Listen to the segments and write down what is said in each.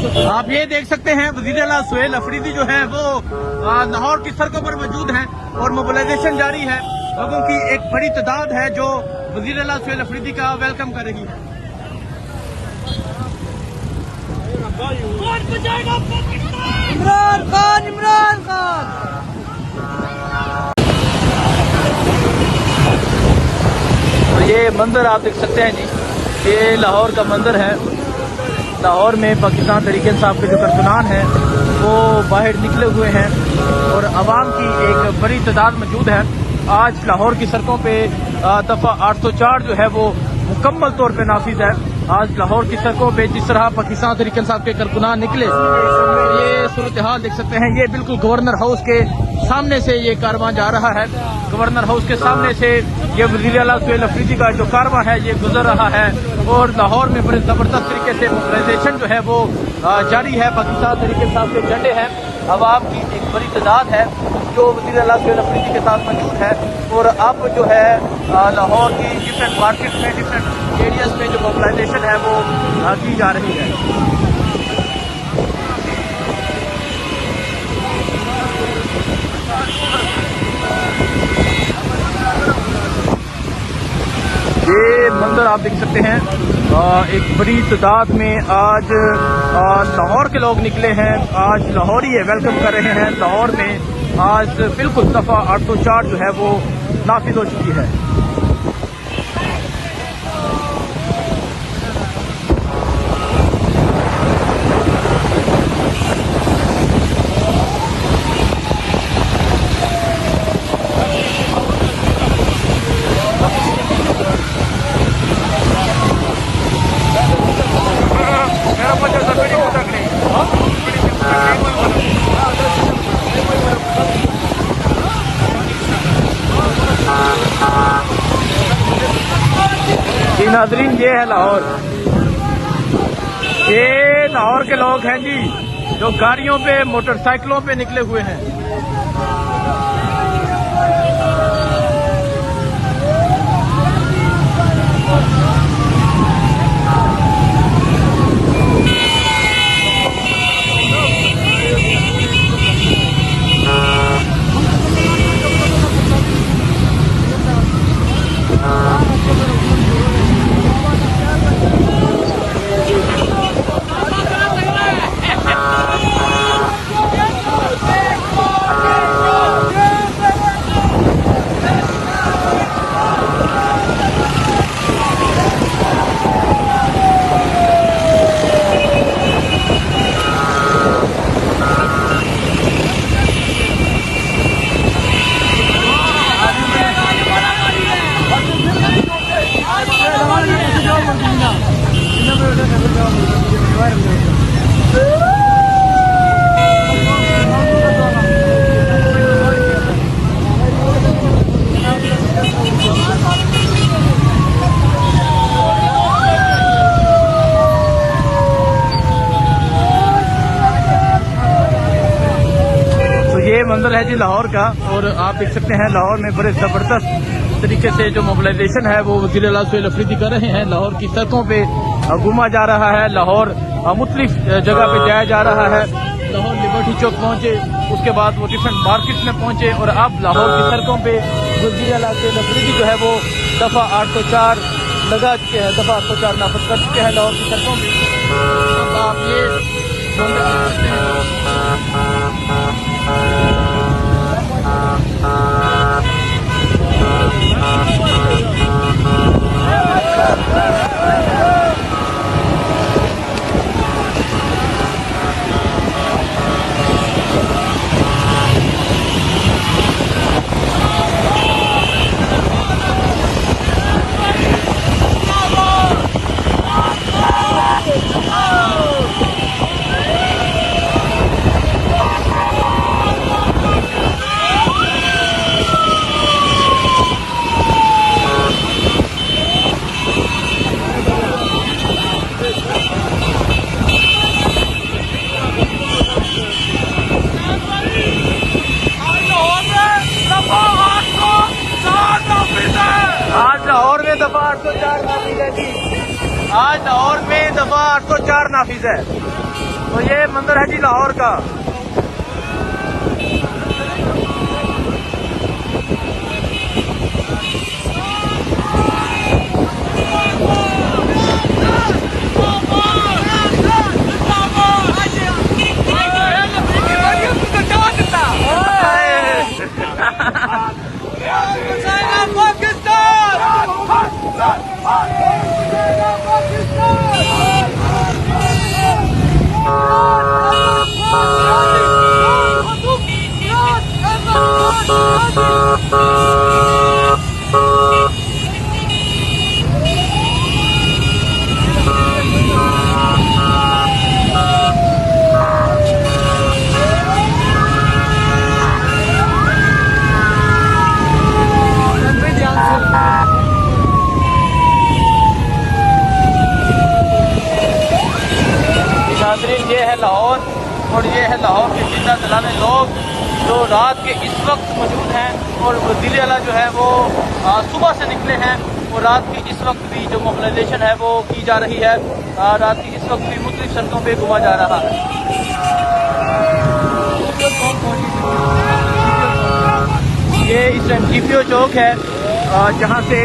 आप ये देख सकते हैं वज़ीर आला सुहेल अफरीदी जो है वो लाहौर की सड़कों पर मौजूद हैं और मोबिलाइजेशन जारी है। लोगों की एक बड़ी तादाद है जो वज़ीर आला सुहेल अफरीदी का वेलकम कर रही है। इमरान खान, इमरान खान। तो ये मंजर आप देख सकते हैं जी, ये लाहौर का मंजर है। लाहौर में पाकिस्तान तहरीक इंसाफ के जो कारकुनान हैं वो बाहर निकले हुए हैं और आवाम की एक बड़ी तादाद मौजूद है। आज लाहौर की सड़कों पे दफ़ा 804 जो है वो मुकम्मल तौर पे नाफिज है। आज लाहौर की सड़कों पे जिस तरह पाकिस्तान तहरीक इंसाफ के कारकुनान निकले, ये सूरत हाल देख सकते हैं। ये बिल्कुल गवर्नर हाउस के सामने से ये कारवां जा रहा है। गवर्नर हाउस के सामने से ये वज़ीर आला सुहेल अफरीदी का जो कारवां है ये गुजर रहा है और लाहौर में बड़े जबरदस्त तरीके से मोबिलाइजेशन जो है वो जारी है। पाकिस्तान तहरीक इंसाफ के झंडे हैं, अवाम की एक बड़ी तादाद है जो वज़ीर आला सुहेल अफरीदी के साथ मौजूद है। और अब जो है लाहौर की डिफरेंट मार्केट में, डिफरेंट एरियाज में जो मोबिलाइजेशन है वो की जा रही है। ये मंजर आप देख सकते हैं, एक बड़ी तादाद में आज लाहौर के लोग निकले हैं। आज लाहौरी वेलकम कर रहे हैं। लाहौर में आज बिल्कुल दफ़ा 804 जो है वो नाफिज हो चुकी है। जी नाजरीन, ये है लाहौर। ये लाहौर के लोग हैं जी जो गाड़ियों पे, मोटरसाइकिलों पे निकले हुए हैं। ये मंजर है जी लाहौर का और आप देख सकते हैं लाहौर में बड़े जबरदस्त तरीके से जो मोबिलाइजेशन है वो वज़ीर आला सुहेल अफरीदी कर रहे हैं। लाहौर की सड़कों पे घूमा जा रहा है, लाहौर मुख्तलिफ जगह पे जाया जा रहा है। लाहौर लिबर्टी चौक पहुंचे, उसके बाद वो डिफरेंट मार्केट में पहुंचे और अब लाहौर की सड़कों पे वज़ीर आला सुहेल अफरीदी जो है वो दफ़ा 804 लगा चुके हैं, दफ़ा 804 नाफिज कर चुके हैं लाहौर की सड़कों में। अब आप ये दफा 804 नाफिज है जी। आज लाहौर में दफा 804 नाफिज है। तो ये मंदिर है जी लाहौर का। ये है लाहौर और ये है लाहौर के जिंदा जलाने लोग जो रात के इस वक्त मौजूद हैं। और दिल्ली वाला जो है वो सुबह से निकले हैं और रात की इस वक्त भी जो मोबिलाइजेशन है वो की जा रही है। रात की इस वक्त भी मुख्तलिफ सड़कों पे घुमा जा रहा है। ये इस टाइम GPO चौक है जहाँ से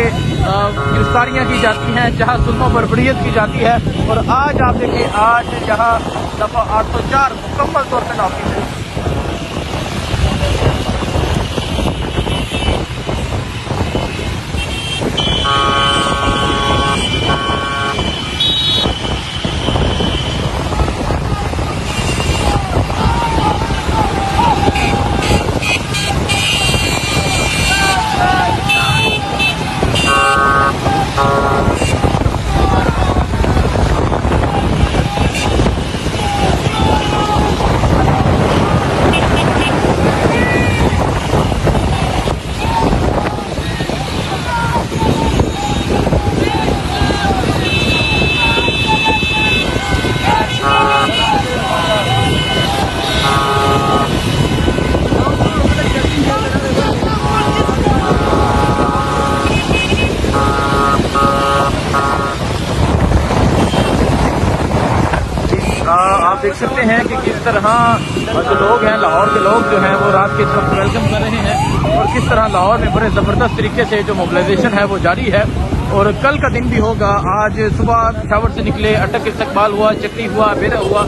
गिरफ्तारियाँ की जाती हैं, जहाँ जुल्म बर्बरियत की जाती है। और आज आप देखिए, आज यहाँ दफ़ा 804 मुकम्मल तौर पर नाफिज है। आप देख सकते हैं कि किस तरह जो लोग हैं, लाहौर के लोग जो हैं वो रात के इस वक्त वेलकम कर रहे हैं और किस तरह लाहौर में बड़े ज़बरदस्त तरीके से जो मोबिलाइजेशन है वो जारी है। और कल का दिन भी होगा। आज सुबह पेशावर से निकले, अटक इस्तकबाल हुआ, चक्री हुआ, बेरा हुआ,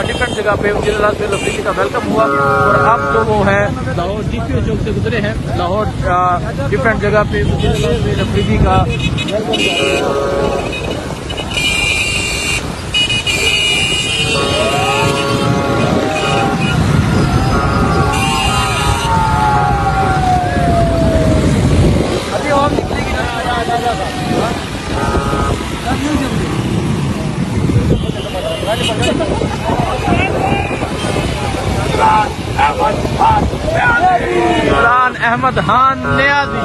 डिफरेंट जगह पे अफरीदी का वेलकम हुआ। और अब जो वो है लाहौर GPO चौक से गुजरे हैं, लाहौर डिफरेंट जगह पे अफरीदी का इमरान अहमद खान नियाज़ी।